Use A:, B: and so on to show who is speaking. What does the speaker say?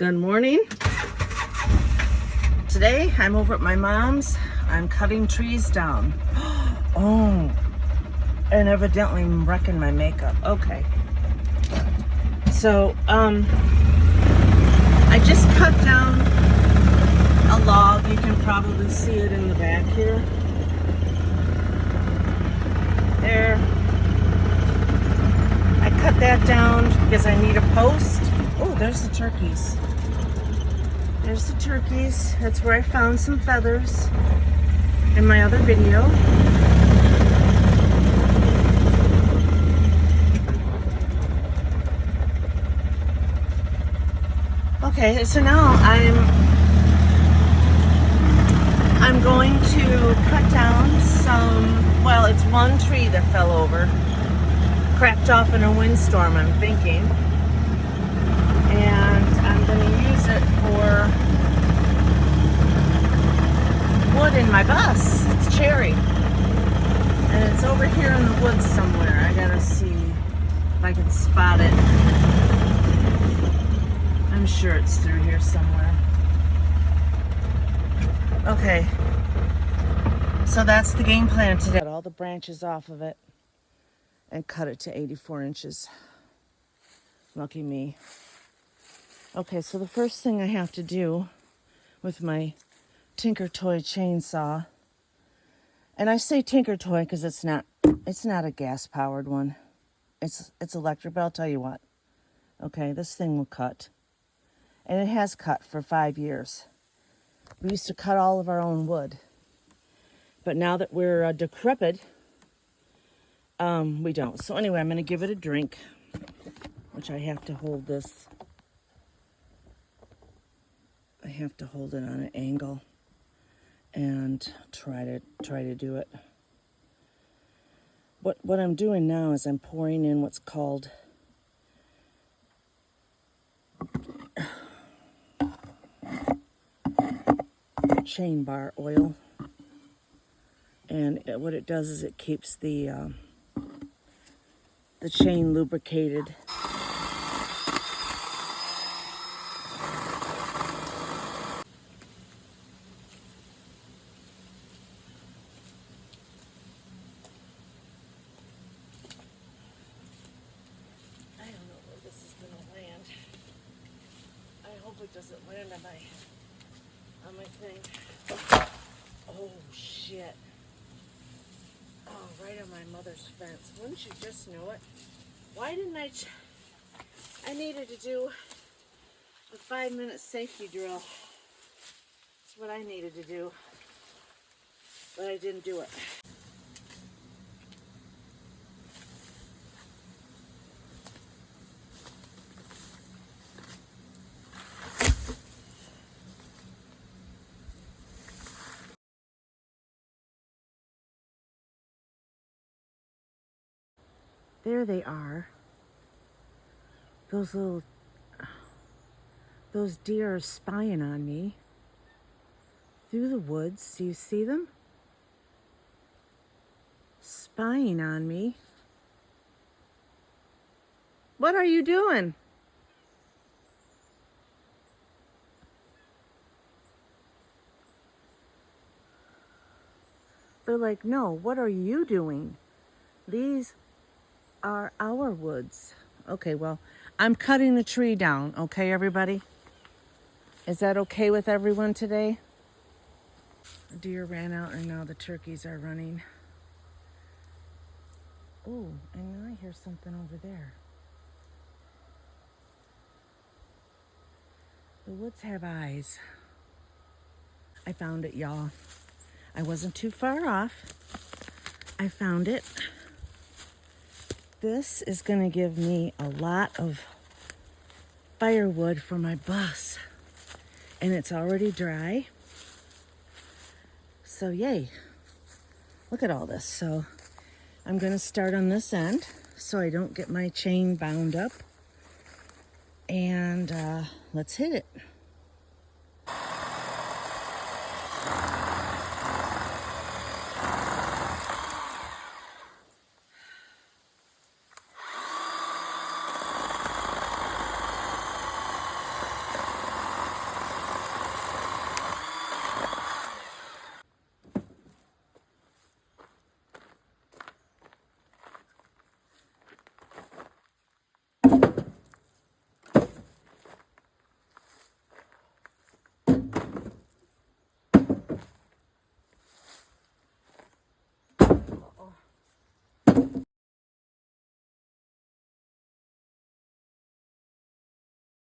A: Good morning. Today I'm over at my mom's. I'm cutting trees down. Oh, and evidently I'm wrecking my makeup. Okay. So, I just cut down a log. You can probably see it in the back here. There. I cut that down because I need a post. Oh, there's the turkeys. There's the turkeys. That's where I found some feathers in my other video. Okay, so now I'm going to cut down some, well, it's one tree that fell over. Cracked off in a windstorm, I'm thinking. And I'm going to use it for wood in my bus. It's cherry. And it's over here in the woods somewhere. I gotta see if I can spot it. I'm sure it's through here somewhere. Okay. So that's the game plan today. Cut all the branches off of it and cut it to 84 inches. Lucky me. Okay, so the first thing I have to do with my Tinker Toy chainsaw, and I say Tinker Toy because it's not a gas powered one. It's electric, but I'll tell you what. Okay, this thing will cut. And it has cut for 5 years. We used to cut all of our own wood. But now that we're decrepit, we don't. So anyway, I'm going to give it a drink, which I have to hold this. I have to hold it on an angle and try to do it. What I'm doing now is I'm pouring in what's called chain bar oil, and what it does is it keeps the chain lubricated. I don't know where this is going to land. I hope it doesn't land on my thing. Oh shit. Oh, right on my mother's fence. Wouldn't you just know it? Why didn't I needed to do a 5-minute safety drill. That's what I needed to do. But I didn't do it. There they are. Those deer are spying on me through the woods. Do you see them? Spying on me. What are you doing? They're like, no, what are you doing? These are our woods. Okay, well, I'm cutting the tree down, okay, everybody? Is that okay with everyone today? The deer ran out and now the turkeys are running. Oh, and now I hear something over there. The woods have eyes. I found it, y'all. I wasn't too far off. I found it. This is going to give me a lot of firewood for my bus. And it's already dry. So yay. Look at all this. So I'm going to start on this end so I don't get my chain bound up. And let's hit it.